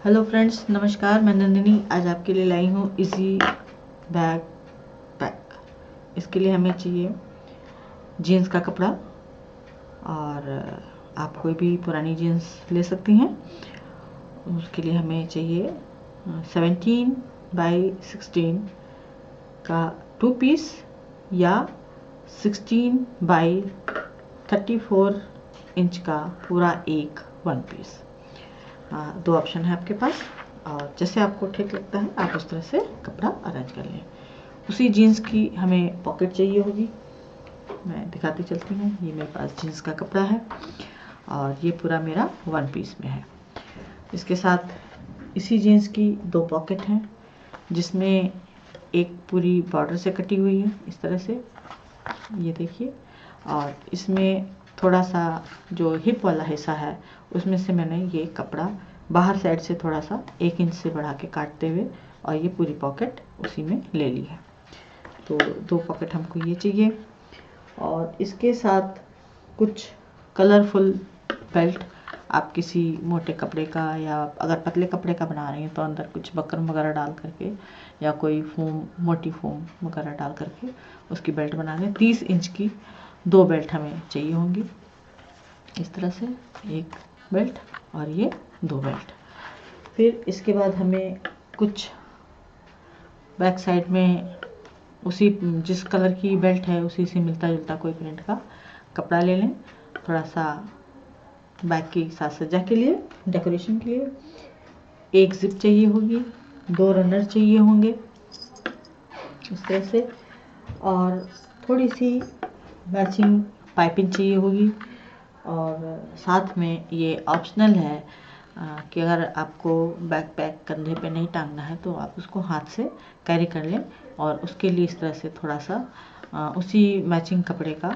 Hello friends, नमस्कार। मैं नंदिनी आज आपके लिए लाई हूँ इजी बैग पैक। इसके लिए हमें चाहिए जीन्स का कपड़ा, और आप कोई भी पुरानी जीन्स ले सकती हैं। उसके लिए हमें चाहिए 17 बाई 16 का 2 पीस या 16 बाई 34 इंच का पूरा एक 1 पीस। दो ऑप्शन है आपके पास, और जैसे आपको ठीक लगता है आप उस तरह से कपड़ा अरेंज कर लें। उसी जीन्स की हमें पॉकेट चाहिए होगी। मैं दिखाती चलती हूँ। ये मेरे पास जीन्स का कपड़ा है और ये पूरा मेरा 1 पीस में है। इसके साथ इसी जीन्स की 2 पॉकेट हैं, जिसमें एक पूरी बॉर्डर से कटी हुई है इस तरह से, ये देखिए। और इसमें थोड़ा सा जो हिप वाला हिस्सा है उसमें से मैंने ये कपड़ा बाहर साइड से थोड़ा सा 1 इंच से बढ़ा के काटते हुए और ये पूरी पॉकेट उसी में ले ली है। तो 2 पॉकेट हमको ये चाहिए। और इसके साथ कुछ कलरफुल बेल्ट, आप किसी मोटे कपड़े का या अगर पतले कपड़े का बना रही हैं तो अंदर कुछ बकरम वगैरह डाल करके या कोई फोम, मोटी फोम वगैरह डाल करके उसकी बेल्ट बना लें। 30 इंच की 2 बेल्ट हमें चाहिए होंगी इस तरह से, एक बेल्ट और ये 2 बेल्ट। फिर इसके बाद हमें कुछ बैक साइड में उसी जिस कलर की बेल्ट है उसी से मिलता जुलता कोई प्रिंट का कपड़ा ले लें, थोड़ा सा बैक की साज सज्जा के लिए, डेकोरेशन के लिए। एक जिप चाहिए होगी, 2 रनर चाहिए होंगे इस तरह से, और थोड़ी सी मैचिंग पाइपिंग चाहिए होगी। और साथ में ये ऑप्शनल है कि अगर आपको बैकपैक कंधे पे नहीं टांगना है तो आप उसको हाथ से कैरी कर लें, और उसके लिए इस तरह से थोड़ा सा उसी मैचिंग कपड़े का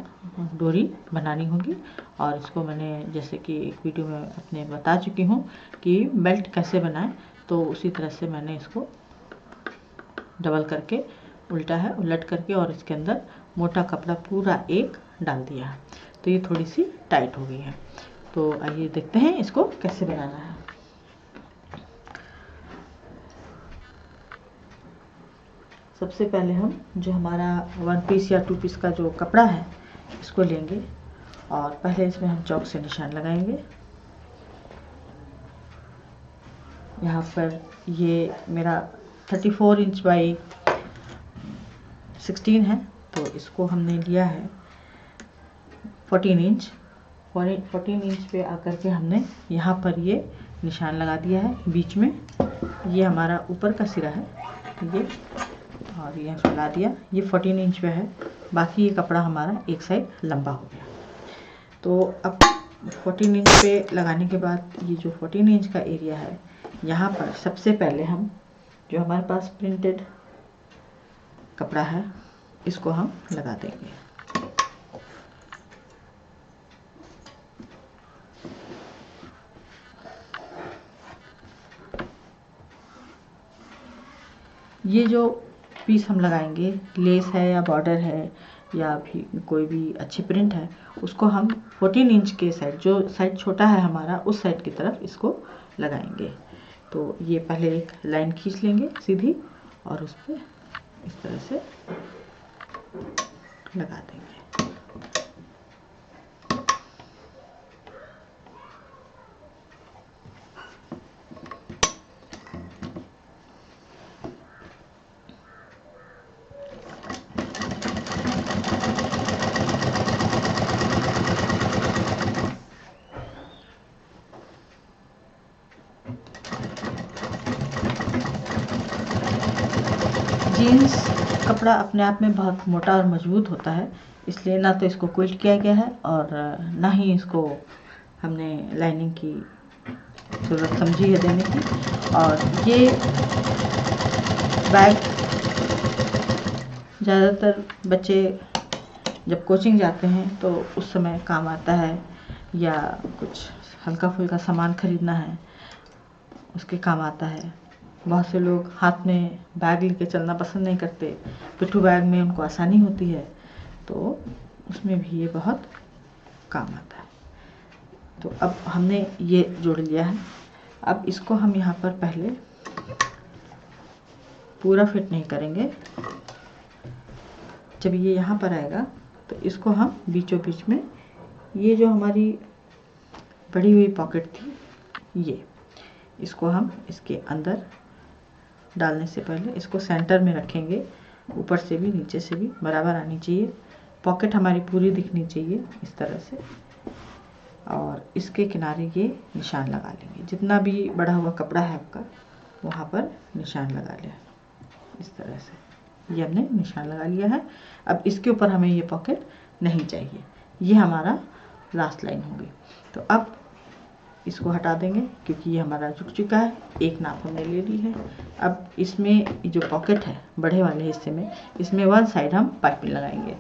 डोरी बनानी होगी। और इसको मैंने जैसे कि एक वीडियो में अपने बता चुकी हूँ कि बेल्ट कैसे बनाएं, तो उसी तरह से मैंने इसको डबल करके उल्टा है उलट करके और इसके अंदर मोटा कपड़ा पूरा एक डाल दिया है, तो ये थोड़ी सी टाइट हो गई है। तो आइए देखते हैं इसको कैसे बनाना है। सबसे पहले हम जो हमारा 1 पीस या 2 पीस का जो कपड़ा है इसको लेंगे और पहले इसमें हम चौक से निशान लगाएंगे। यहाँ पर ये मेरा 34 इंच बाई 16 है, तो इसको हमने लिया है 14 इंच। 14 इंच पे आकर के हमने यहाँ पर ये निशान लगा दिया है बीच में। ये हमारा ऊपर का सिरा है ये, और ये फैला दिया। ये 14 इंच पे है, बाकी ये कपड़ा हमारा एक साइड लंबा हो गया। तो अब 14 इंच पे लगाने के बाद ये जो 14 इंच का एरिया है, यहाँ पर सबसे पहले हम जो हमारे पास प्रिंटेड कपड़ा है इसको हम लगा देंगे। ये जो पीस हम लगाएंगे, लेस है या बॉर्डर है या भी कोई भी अच्छी प्रिंट है, उसको हम 14 इंच के साइड, जो साइड छोटा है हमारा उस साइड की तरफ इसको लगाएंगे। तो ये पहले एक लाइन खींच लेंगे सीधी और उस पर इस तरह से लगा देंगे। जीन्स कपड़ा अपने आप में बहुत मोटा और मजबूत होता है, इसलिए ना तो इसको क्विल्ट किया गया है और ना ही इसको हमने लाइनिंग की ज़रूरत समझी है देने की। और ये बैग ज़्यादातर बच्चे जब कोचिंग जाते हैं तो उस समय काम आता है, या कुछ हल्का फुल्का सामान खरीदना है उसके काम आता है। बहुत से लोग हाथ में बैग लेके चलना पसंद नहीं करते, पिट्ठू बैग में उनको आसानी होती है, तो उसमें भी ये बहुत काम आता है। तो अब हमने ये जोड़ लिया है। अब इसको हम यहाँ पर पहले पूरा फिट नहीं करेंगे। जब ये यहाँ पर आएगा तो इसको हम बीचों बीच में, ये जो हमारी बढ़ी हुई पॉकेट थी ये, इसको हम इसके अंदर डालने से पहले इसको सेंटर में रखेंगे। ऊपर से भी नीचे से भी बराबर आनी चाहिए, पॉकेट हमारी पूरी दिखनी चाहिए इस तरह से। और इसके किनारे ये निशान लगा लेंगे, जितना भी बढ़ा हुआ कपड़ा है आपका वहाँ पर निशान लगा लें इस तरह से। ये हमने निशान लगा लिया है। अब इसके ऊपर हमें ये पॉकेट नहीं चाहिए, ये हमारा लास्ट लाइन होगी। तो अब इसको हटा देंगे क्योंकि ये हमारा झुक चुका है, एक नाप हमने ले ली है। अब इसमें जो पॉकेट है बढ़े वाले हिस्से में, इसमें वन साइड हम पाइपिंग लगाएंगे।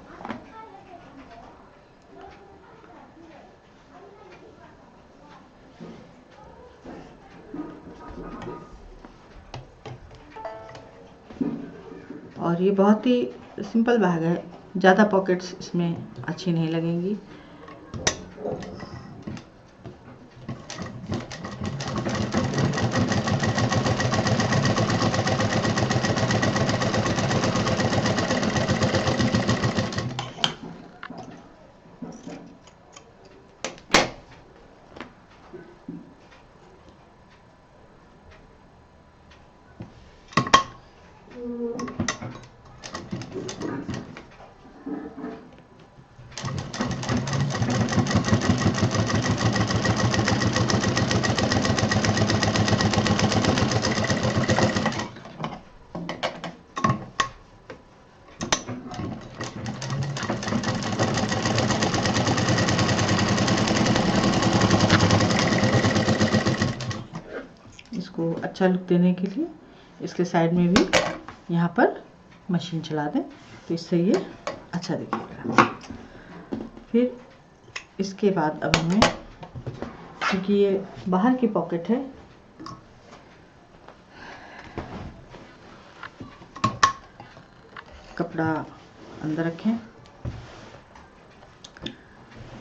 और ये बहुत ही सिंपल बैग है, ज़्यादा पॉकेट्स इसमें अच्छी नहीं लगेंगी। इसको अच्छा लुक देने के लिए इसके साइड में भी यहाँ पर मशीन चला दें तो इससे ये अच्छा दिखेगा। फिर इसके बाद अब हमें, क्योंकि ये बाहर की पॉकेट है, कपड़ा अंदर रखें।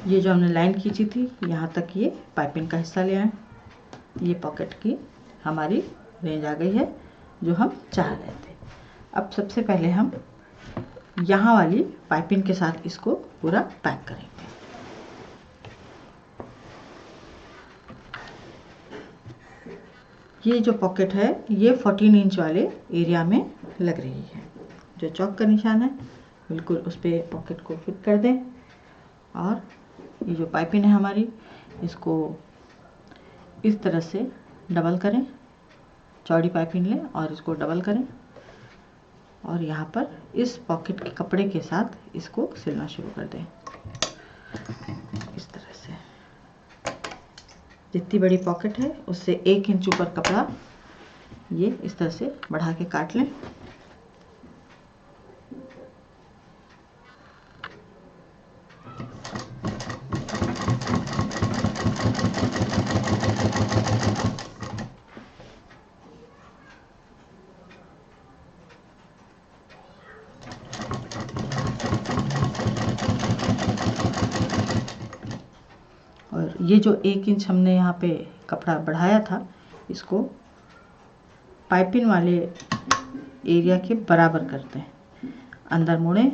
ये जो हमने लाइन खींची थी यहाँ तक ये पाइपिंग का हिस्सा ले आए। ये पॉकेट की हमारी रेंज आ गई है जो हम चाह रहे थे। अब सबसे पहले हम यहाँ वाली पाइपिंग के साथ इसको पूरा पैक करेंगे। ये जो पॉकेट है ये 14 इंच वाले एरिया में लग रही है। जो चौक का निशान है बिल्कुल उस पर पॉकेट को फिट कर दें। और ये जो पाइपिंग है हमारी, इसको इस तरह से डबल करें, चौड़ी पाइपिंग लें और इसको डबल करें और यहाँ पर इस पॉकेट के कपड़े के साथ इसको सिलना शुरू कर दें इस तरह से। जितनी बड़ी पॉकेट है उससे 1 इंच ऊपर कपड़ा ये इस तरह से बढ़ा के काट लें। और ये जो 1 इंच हमने यहाँ पे कपड़ा बढ़ाया था इसको पाइपिंग वाले एरिया के बराबर करते हैं, अंदर मोड़ें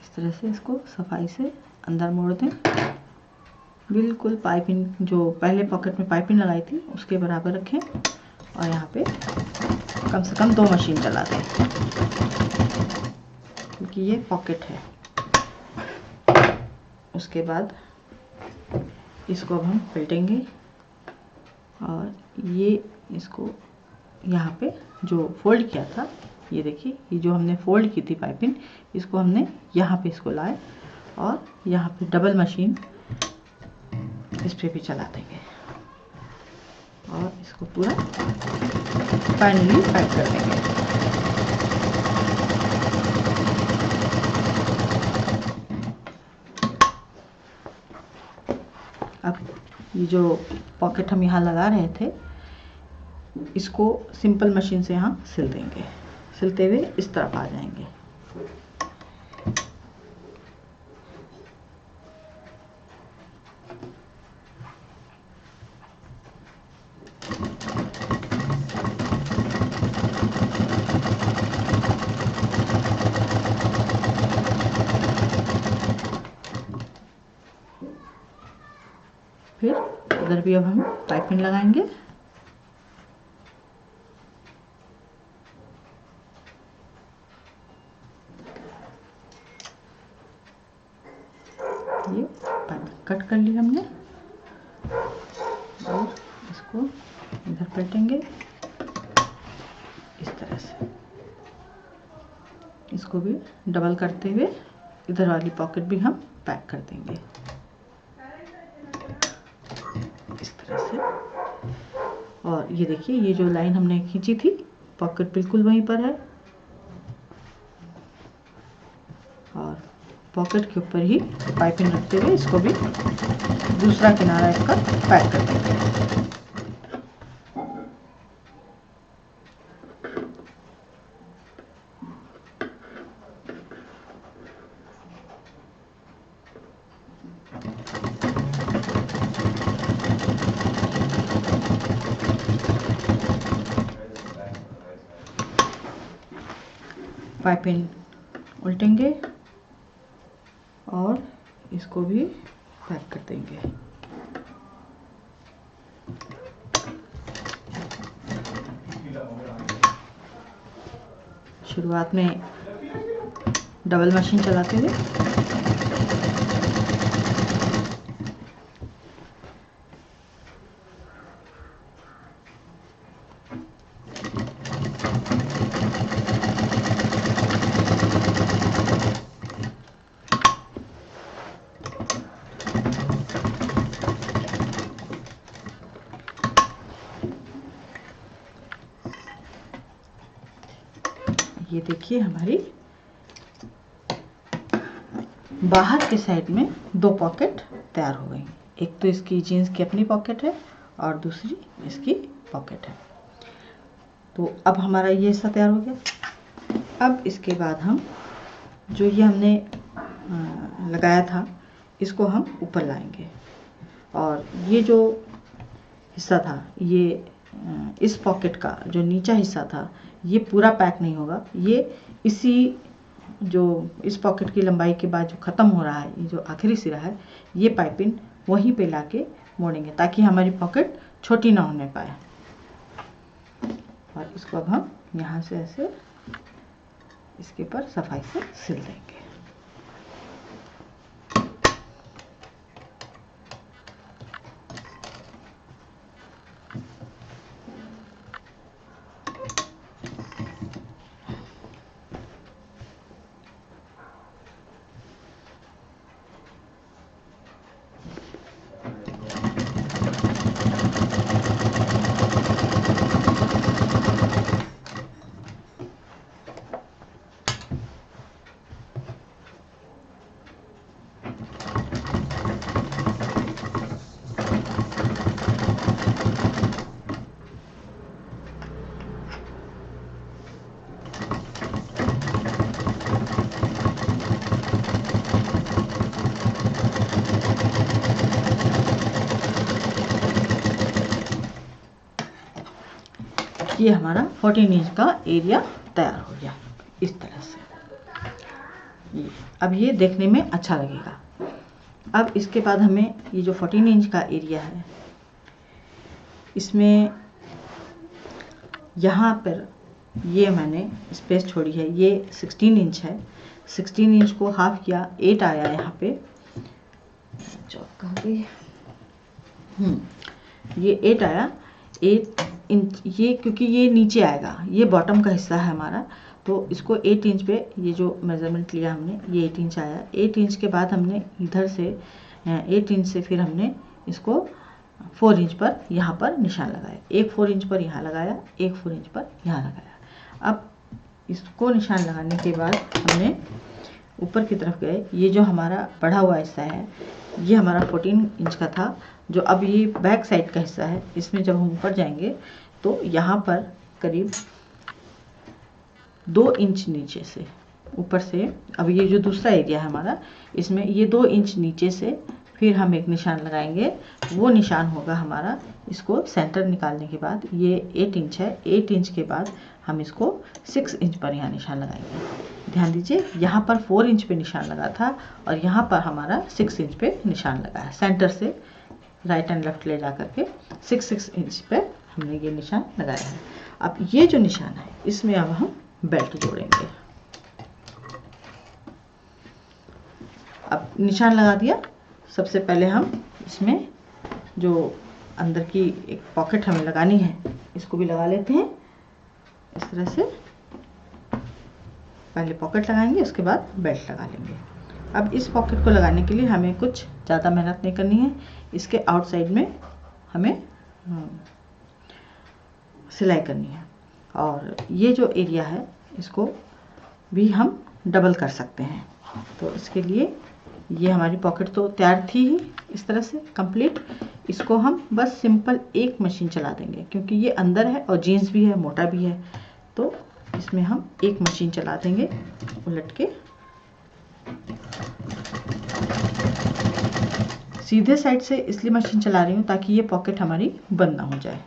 इस तरह से, इसको सफाई से अंदर मोड़ दें। बिल्कुल पाइपिंग जो पहले पॉकेट में पाइपिंग लगाई थी उसके बराबर रखें और यहाँ पे कम से कम 2 मशीन चला दें क्योंकि ये पॉकेट है। उसके बाद इसको अब हम पलटेंगे और ये इसको यहाँ पे जो फोल्ड किया था, ये देखिए ये जो हमने फोल्ड की थी पाइपिंग, इसको हमने यहाँ पे इसको लाए और यहाँ पे डबल मशीन इस पे भी चला देंगे और इसको पूरा फाइनली पैक कर देंगे। अब ये जो पॉकेट हम यहाँ लगा रहे थे इसको सिंपल मशीन से यहाँ सिल देंगे। सिलते हुए इस तरफ आ जाएंगे। फिर इधर भी अब हम पाइपिंग लगाएंगे। ये पाइपिंग कट कर ली हमने और इसको इधर पलटेंगे इस तरह से। इसको भी डबल करते हुए इधर वाली पॉकेट भी हम पैक कर देंगे इस तरह से। और ये देखिए, ये जो लाइन हमने खींची थी पॉकेट बिल्कुल वहीं पर है और पॉकेट के ऊपर ही पाइपिंग रखते हुए इसको भी दूसरा किनारा इसका पैक कर देंगे। पाइपिंग उल्टेंगे और इसको भी पैक कर देंगे। शुरुआत में डबल मशीन चलाते हुए ये देखिए हमारी बाहर के साइड में दो पॉकेट तैयार हो गई। एक तो इसकी जीन्स की अपनी पॉकेट है और दूसरी इसकी पॉकेट है। तो अब हमारा ये हिस्सा तैयार हो गया। अब इसके बाद हम जो ये हमने लगाया था इसको हम ऊपर लाएंगे और ये जो हिस्सा था, ये इस पॉकेट का जो नीचा हिस्सा था ये पूरा पैक नहीं होगा। ये इसी जो इस पॉकेट की लंबाई के बाद जो ख़त्म हो रहा है, ये जो आखिरी सिरा है, ये पाइपिंग वहीं पे लाके मोड़ेंगे ताकि हमारी पॉकेट छोटी ना होने पाए। और इसको अब हम यहाँ से ऐसे इसके ऊपर सफाई से सिल देंगे। ये हमारा 14 इंच का एरिया तैयार हो गया इस तरह से। अब ये देखने में अच्छा लगेगा। अब इसके बाद हमें ये जो 14 इंच का एरिया है इसमें यहाँ पर ये मैंने स्पेस छोड़ी है, ये 16 इंच है। 16 इंच को हाफ किया, 8 आया यहाँ पे। चौक कहाँ गई? ये 8 आया। 8 इंच ये, क्योंकि ये नीचे आएगा, ये बॉटम का हिस्सा है हमारा, तो इसको 8 इंच पे ये जो मेज़रमेंट लिया हमने ये 8 इंच आया। 8 इंच के बाद हमने इधर से 8 इंच से फिर हमने इसको 4 इंच पर यहाँ पर निशान लगाया। एक 4 इंच पर यहाँ लगाया, एक 4 इंच पर यहाँ लगाया। अब इसको निशान लगाने के बाद हमने ऊपर की तरफ गए। ये जो हमारा बढ़ा हुआ हिस्सा है ये हमारा 14 इंच का था, जो अब ये बैक साइड का हिस्सा है। इसमें जब हम ऊपर जाएंगे तो यहाँ पर करीब 2 इंच नीचे से ऊपर से, अब ये जो दूसरा एरिया है हमारा, इसमें ये 2 इंच नीचे से फिर हम एक निशान लगाएंगे। वो निशान होगा हमारा, इसको सेंटर निकालने के बाद ये 8 इंच है, 8 इंच के बाद हम इसको 6 इंच पर यहाँ निशान लगाएंगे। ध्यान दीजिए, यहाँ पर 4 इंच पे निशान लगा था और यहाँ पर हमारा 6 इंच पे निशान लगा है। सेंटर से राइट एंड लेफ्ट ले जा करके 6 इंच पे हमने ये निशान लगाया है। अब ये जो निशान है इसमें अब हम बेल्ट जोड़ेंगे। अब निशान लगा दिया। सबसे पहले हम इसमें जो अंदर की एक पॉकेट हमें लगानी है इसको भी लगा लेते हैं। इस तरह से पहले पॉकेट लगाएंगे, उसके बाद बेल्ट लगा लेंगे। अब इस पॉकेट को लगाने के लिए हमें कुछ ज़्यादा मेहनत नहीं करनी है। इसके आउटसाइड में हमें सिलाई करनी है और ये जो एरिया है इसको भी हम डबल कर सकते हैं। तो इसके लिए ये हमारी पॉकेट तो तैयार थी ही इस तरह से कंप्लीट। इसको हम बस सिंपल एक मशीन चला देंगे, क्योंकि ये अंदर है और जीन्स भी है, मोटा भी है, तो इसमें हम एक मशीन चला देंगे उलट के। सीधे साइड से इसलिए मशीन चला रही हूँ ताकि ये पॉकेट हमारी बंद ना हो जाए।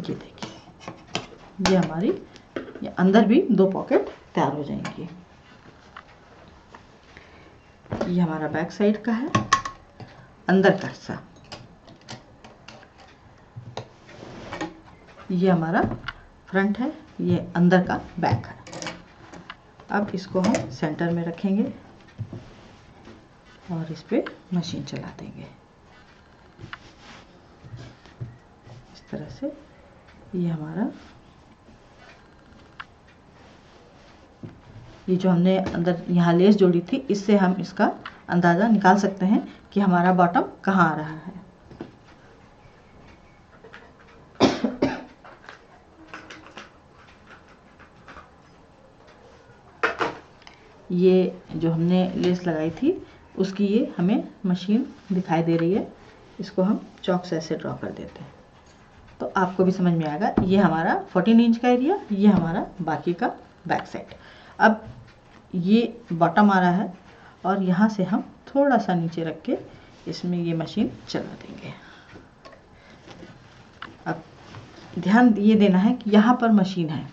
ये देखिए, ये हमारी ये अंदर भी 2 पॉकेट तैयार हो जाएंगी। ये हमारा बैक साइड का है, अंदर का हिस्सा। ये हमारा फ्रंट है, ये अंदर का बैक है। अब इसको हम सेंटर में रखेंगे और इस पे मशीन चला देंगे इस तरह से। ये हमारा, ये जो हमने अंदर यहाँ लेस जोड़ी थी, इससे हम इसका अंदाज़ा निकाल सकते हैं कि हमारा बॉटम कहाँ आ रहा है। ये जो हमने लेस लगाई थी उसकी ये हमें मशीन दिखाई दे रही है। इसको हम चॉक से ऐसे ड्रॉ कर देते हैं तो आपको भी समझ में आएगा। ये हमारा 14 इंच का एरिया, ये हमारा बाकी का बैक साइड। अब ये बॉटम आ रहा है और यहाँ से हम थोड़ा सा नीचे रख के इसमें ये मशीन चला देंगे। अब ध्यान ये देना है कि यहाँ पर मशीन है,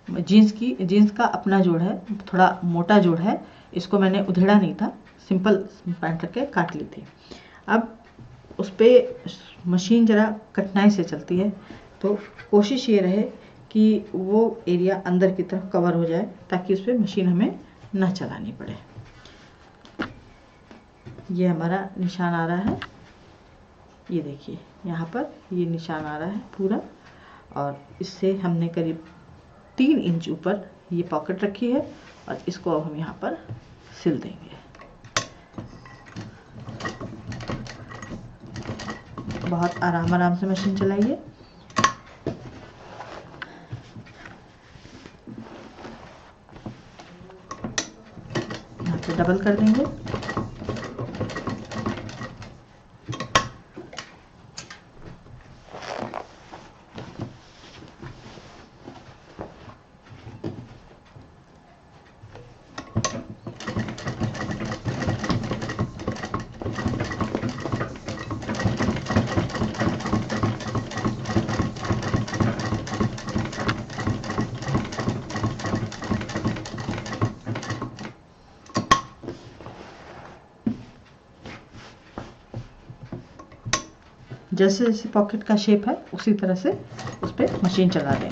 जीन्स का अपना जोड़ है, थोड़ा मोटा जोड़ है। इसको मैंने उधेड़ा नहीं था, सिंपल पैंट रख के काट ली थी। अब उस पर मशीन ज़रा कठिनाई से चलती है, तो कोशिश ये रहे कि वो एरिया अंदर की तरफ कवर हो जाए ताकि उस पर मशीन हमें ना चलानी पड़े। ये हमारा निशान आ रहा है, ये देखिए यहाँ पर ये निशान आ रहा है पूरा, और इससे हमने करीब 3 इंच ऊपर ये पॉकेट रखी है और इसको अब हम यहाँ पर सिल देंगे। बहुत आराम आराम से मशीन चलाइए। यहाँ पे डबल कर देंगे। जैसे जैसे पॉकेट का शेप है उसी तरह से उस पर मशीन चला दें।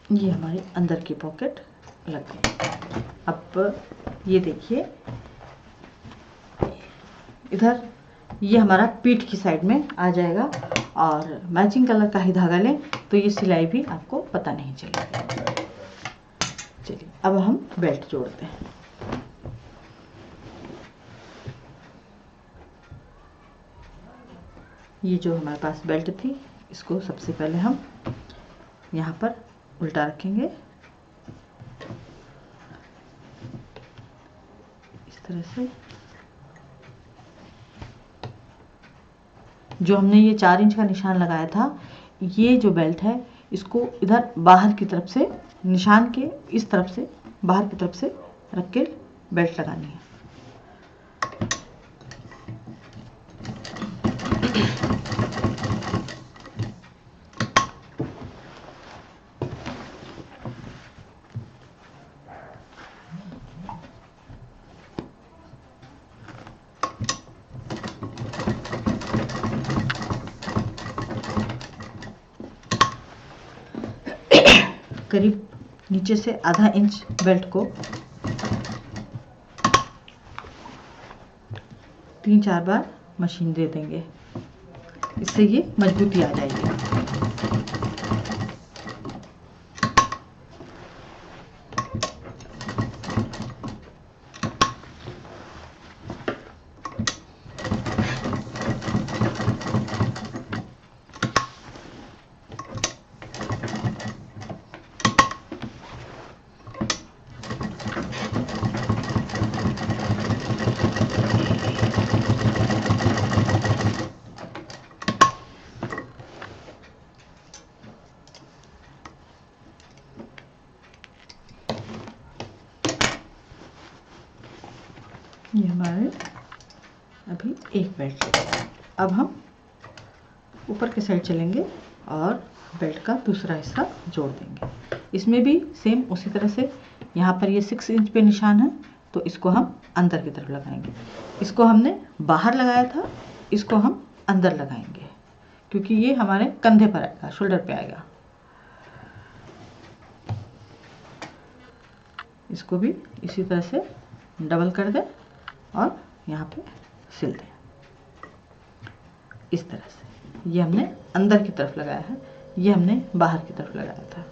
ये हमारे अंदर की पॉकेट लग गई। अब ये देखिए इधर ये हमारा पीठ की साइड में आ जाएगा और मैचिंग कलर का ही धागा लें तो ये सिलाई भी आपको पता नहीं चलेगी। चलिए अब हम बेल्ट जोड़ते हैं। ये जो हमारे पास बेल्ट थी इसको सबसे पहले हम यहाँ पर उल्टा रखेंगे इस तरह से। जो हमने ये 4 इंच का निशान लगाया था, ये जो बेल्ट है इसको इधर बाहर की तरफ से, निशान के इस तरफ से बाहर की तरफ से रख के बेल्ट लगानी है। करीब नीचे से आधा इंच बेल्ट को 3-4 बार मशीन दे देंगे, इससे ये मजबूती आ जाएगी। ये हमारे अभी एक बेल्ट है। अब हम ऊपर के साइड चलेंगे और बेल्ट का दूसरा हिस्सा जोड़ देंगे। इसमें भी सेम उसी तरह से यहाँ पर ये 6 इंच पे निशान है तो इसको हम अंदर की तरफ लगाएंगे। इसको हमने बाहर लगाया था, इसको हम अंदर लगाएंगे क्योंकि ये हमारे कंधे पर आएगा, शोल्डर पे आएगा। इसको भी इसी तरह से डबल कर दें और यहाँ पे सिल दें इस तरह से। ये हमने अंदर की तरफ लगाया है, ये हमने बाहर की तरफ लगाया था।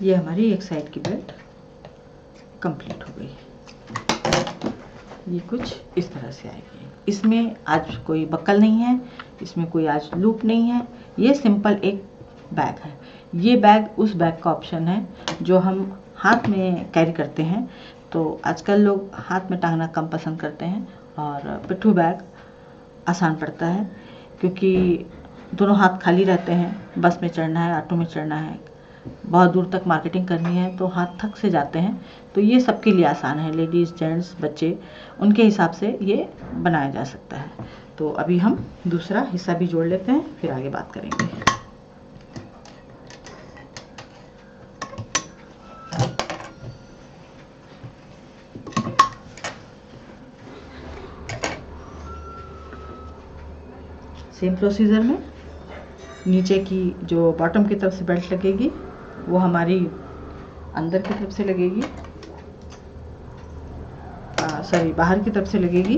ये हमारी एक साइड की बेल्ट कंप्लीट हो गई है। ये कुछ इस तरह से आएगी। इसमें आज कोई बक्कल नहीं है, इसमें कोई आज लूप नहीं है, ये सिंपल एक बैग है। ये बैग उस बैग का ऑप्शन है जो हम हाथ में कैरी करते हैं। तो आजकल लोग हाथ में टांगना कम पसंद करते हैं और पिट्ठू बैग आसान पड़ता है क्योंकि दोनों हाथ खाली रहते हैं। बस में चढ़ना है, ऑटो में चढ़ना है, बहुत दूर तक मार्केटिंग करनी है तो हाथ थक से जाते हैं। तो ये सबके लिए आसान है, लेडीज़, जेंट्स, बच्चे, उनके हिसाब से ये बनाया जा सकता है। तो अभी हम दूसरा हिस्सा भी जोड़ लेते हैं, फिर आगे बात करेंगे। सेम प्रोसीजर में नीचे की जो बॉटम की तरफ से बेल्ट लगेगी वो हमारी अंदर की तरफ से लगेगी, सॉरी बाहर की तरफ से लगेगी,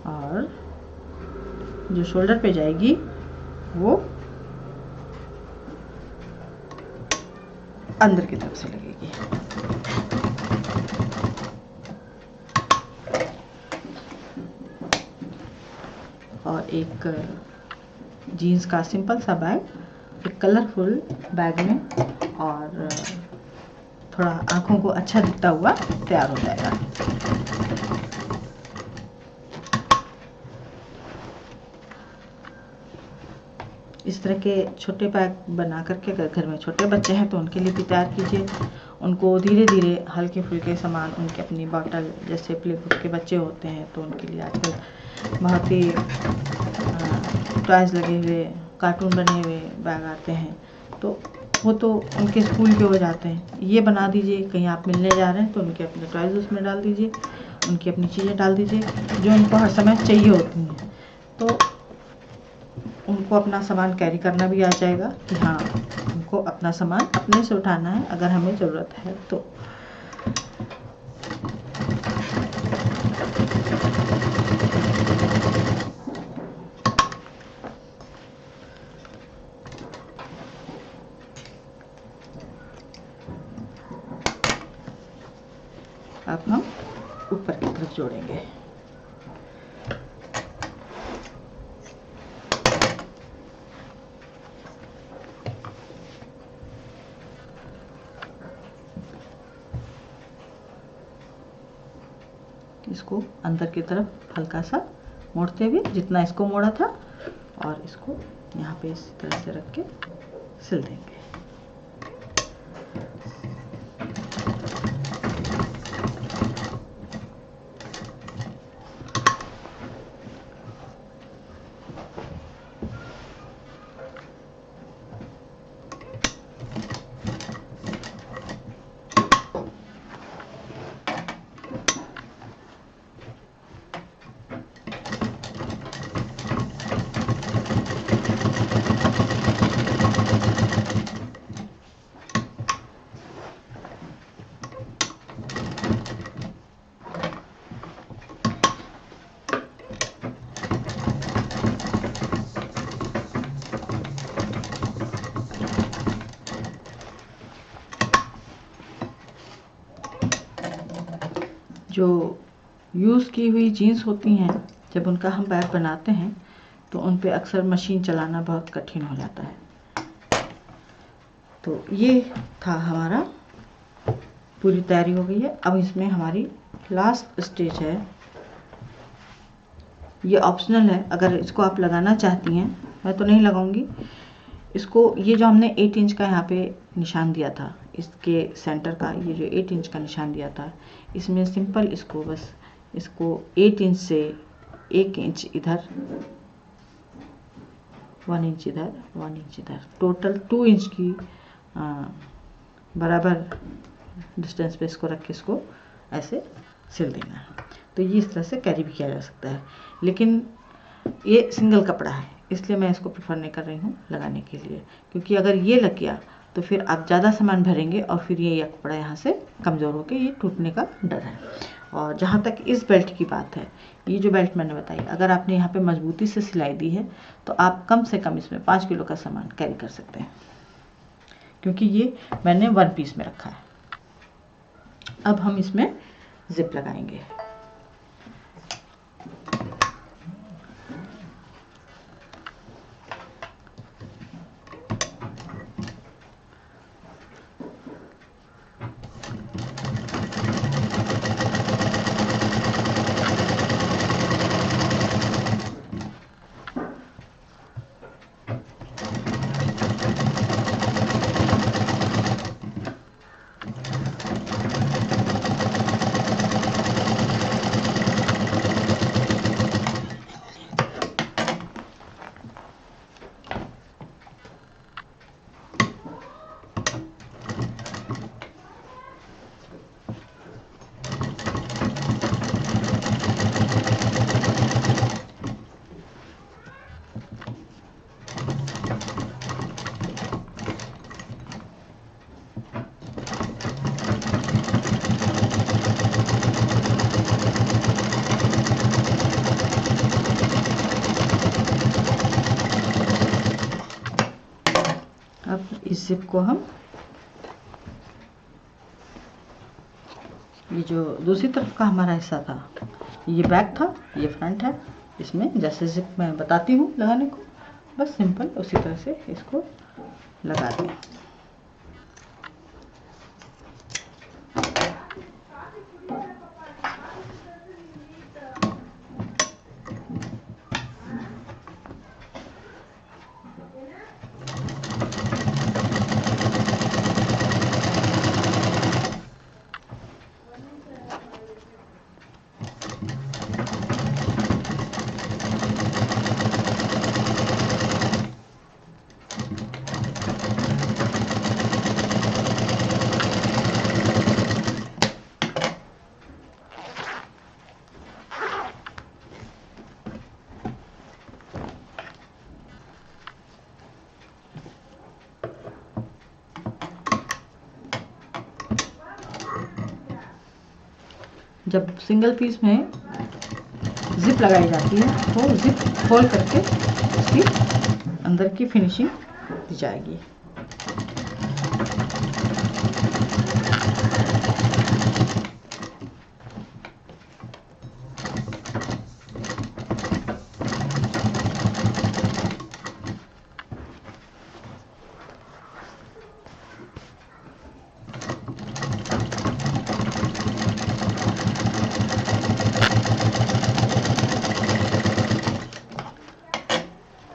और जो शोल्डर पे जाएगी वो अंदर की तरफ से लगेगी। और एक जीन्स का सिंपल सा बैग, एक कलरफुल बैग में, और थोड़ा आँखों को अच्छा दिखता हुआ तैयार हो जाएगा। इस तरह के छोटे बैग बना करके अगर घर में छोटे बच्चे हैं तो उनके लिए भी तैयार कीजिए। उनको धीरे धीरे हल्के फुल्के सामान, उनके अपनी बॉटल, जैसे प्ले ग्रुप के बच्चे होते हैं तो उनके लिए आजकल बहुत ही टॉयज़ लगे हुए, कार्टून बने हुए बैग आते हैं, तो वो तो उनके स्कूल के हो जाते हैं। ये बना दीजिए, कहीं आप मिलने जा रहे हैं तो उनके अपने टॉयज़ उसमें डाल दीजिए, उनकी अपनी चीज़ें डाल दीजिए जो उनको हर समय चाहिए होती हैं, तो उनको अपना सामान कैरी करना भी आ जाएगा कि हाँ उनको अपना सामान अपने से उठाना है अगर हमें ज़रूरत है तो। अब हम ऊपर की तरफ जोड़ेंगे। इसको अंदर की तरफ हल्का सा मोड़ते हुए, जितना इसको मोड़ा था, और इसको यहाँ पे इस तरह से रख के सिल देंगे। जो यूज़ की हुई जीन्स होती हैं, जब उनका हम बैग बनाते हैं तो उन पे अक्सर मशीन चलाना बहुत कठिन हो जाता है। तो ये था हमारा, पूरी तैयारी हो गई है। अब इसमें हमारी लास्ट स्टेज है, ये ऑप्शनल है, अगर इसको आप लगाना चाहती हैं, मैं तो नहीं लगाऊंगी इसको। ये जो हमने 8 इंच का यहाँ पे निशान दिया था, इसके सेंटर का ये जो 8 इंच का निशान दिया था, इसमें सिंपल इसको बस इसको 8 इंच से 1 इंच इधर, 1 इंच इधर, 1 इंच इधर, टोटल 2 इंच की बराबर डिस्टेंस पे इसको रख के इसको ऐसे सिल देना है। तो ये इस तरह से कैरी भी किया जा सकता है, लेकिन ये सिंगल कपड़ा है इसलिए मैं इसको प्रेफर नहीं कर रही हूँ लगाने के लिए, क्योंकि अगर ये लग गया तो फिर आप ज़्यादा सामान भरेंगे और फिर ये कपड़ा यहाँ से कमज़ोर होकर ये टूटने का डर है। और जहाँ तक इस बेल्ट की बात है, ये जो बेल्ट मैंने बताई, अगर आपने यहाँ पे मजबूती से सिलाई दी है तो आप कम से कम इसमें 5 किलो का सामान कैरी कर सकते हैं, क्योंकि ये मैंने 1 पीस में रखा है। अब हम इसमें जिप लगाएंगे। अब इस जिप को हम, ये जो दूसरी तरफ का हमारा हिस्सा था, ये बैक था, ये फ्रंट है, इसमें जैसे जिप मैं बताती हूँ लगाने को, बस सिंपल उसी तरह से इसको लगा दें। जब सिंगल पीस में जिप लगाई जाती है तो जिप खोल करके इसकी अंदर की फिनिशिंग दी जाएगी।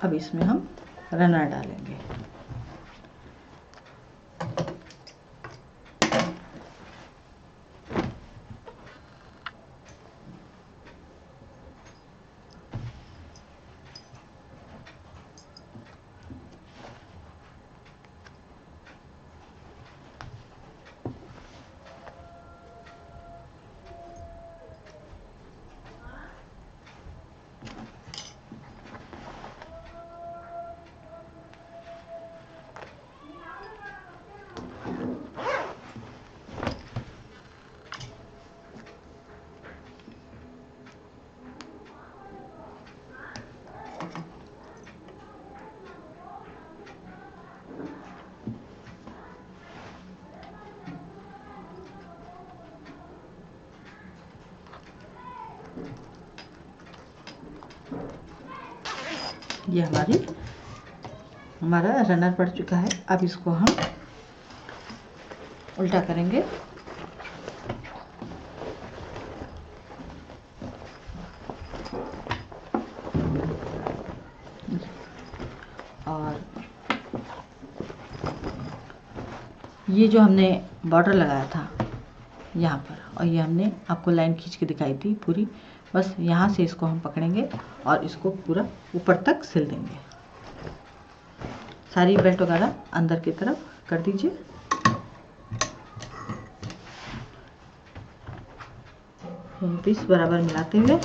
अब इसमें हम रनर डालेंगे। ये हमारा रनर पड़ चुका है। अब इसको हम उल्टा करेंगे और ये जो हमने बॉर्डर लगाया था यहाँ पर, और ये हमने आपको लाइन खींच के दिखाई थी पूरी, बस यहाँ से इसको हम पकड़ेंगे और इसको पूरा ऊपर तक सिल देंगे। सारी बेल्ट वगैरह अंदर की तरफ कर दीजिए। पीस बराबर मिलाते हुए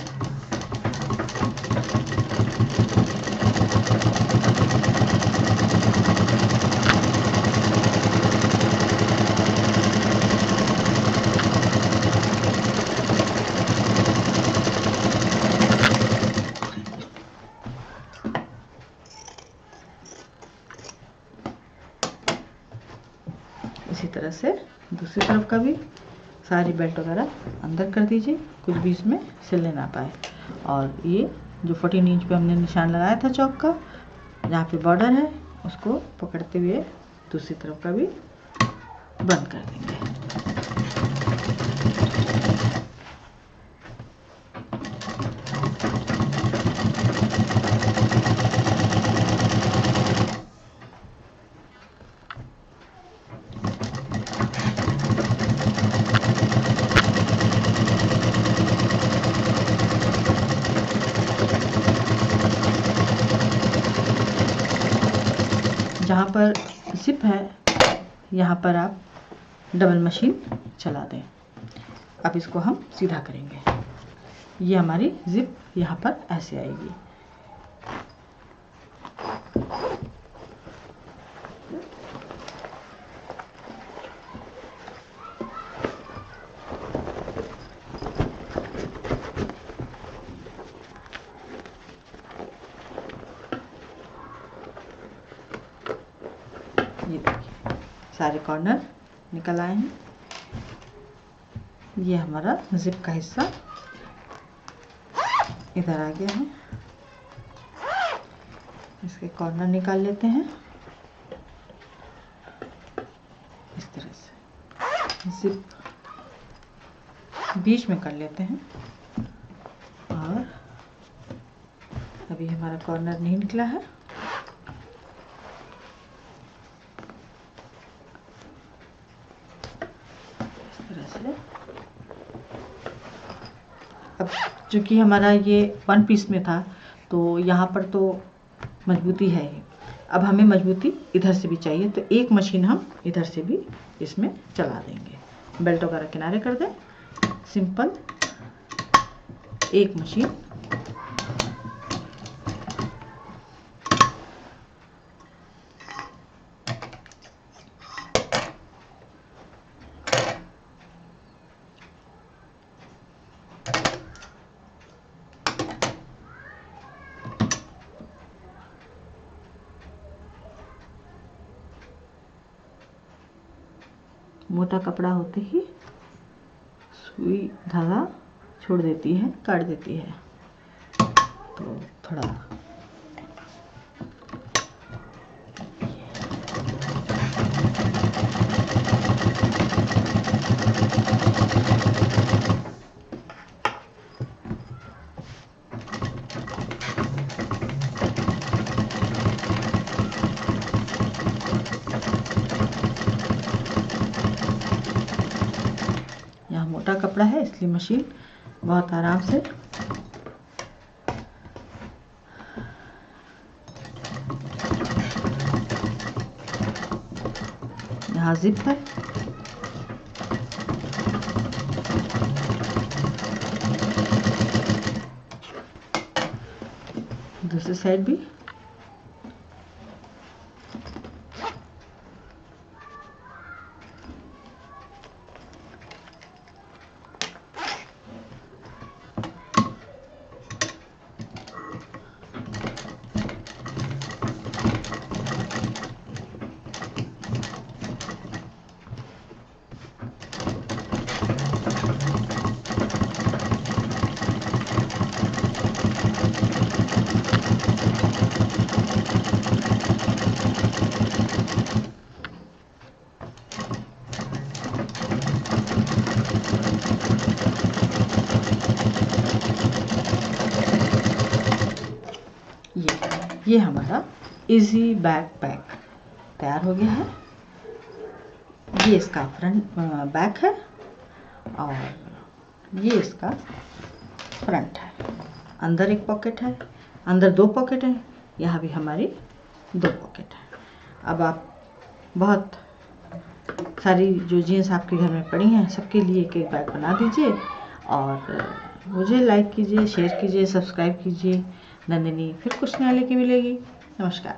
इसी तरह से दूसरी तरफ का भी सारी बेल्ट वगैरह अंदर कर दीजिए, कुछ भी इसमें सिलने ना पाए। और ये जो 14 इंच पे हमने निशान लगाया था चौक का, जहाँ पे बॉर्डर है, उसको पकड़ते हुए दूसरी तरफ का भी बंद कर देंगे। जहाँ पर जिप है यहाँ पर आप डबल मशीन चला दें। अब इसको हम सीधा करेंगे। ये हमारी जिप यहाँ पर ऐसे आएगी। ये देखिए सारे कॉर्नर निकल आए हैं। ये हमारा जिप का हिस्सा इधर आ गया है। इसके कॉर्नर निकाल लेते हैं इस तरह से, जिप बीच में कर लेते हैं। और अभी हमारा कॉर्नर नहीं निकला है। इस तरह से अब चूँकि हमारा ये 1 पीस में था तो यहाँ पर तो मजबूती है ही। अब हमें मजबूती इधर से भी चाहिए, तो एक मशीन हम इधर से भी इसमें चला देंगे। बेल्ट वगैरह किनारे कर दें, सिंपल एक मशीन मोटा कपड़ा होते ही सुई धागा छोड़ देती है, काट देती है, तो थोड़ा यहाँ मोटा कपड़ा है इसलिए मशीन बहुत आराम से यहाँ जिप है, दूसरी साइड भी ये हमारा इजी बैग पैक तैयार हो गया है। ये इसका फ्रंट बैक है और ये इसका फ्रंट है। अंदर एक पॉकेट है, अंदर 2 पॉकेट है, यहाँ भी हमारी 2 पॉकेट है। अब आप बहुत सारी जो जीन्स आपके घर में पड़ी हैं सबके लिए एक एक बैग बना दीजिए और मुझे लाइक कीजिए, शेयर कीजिए, सब्सक्राइब कीजिए। नंदिनी फिर कुछ नया लेके मिलेगी। नमस्कार।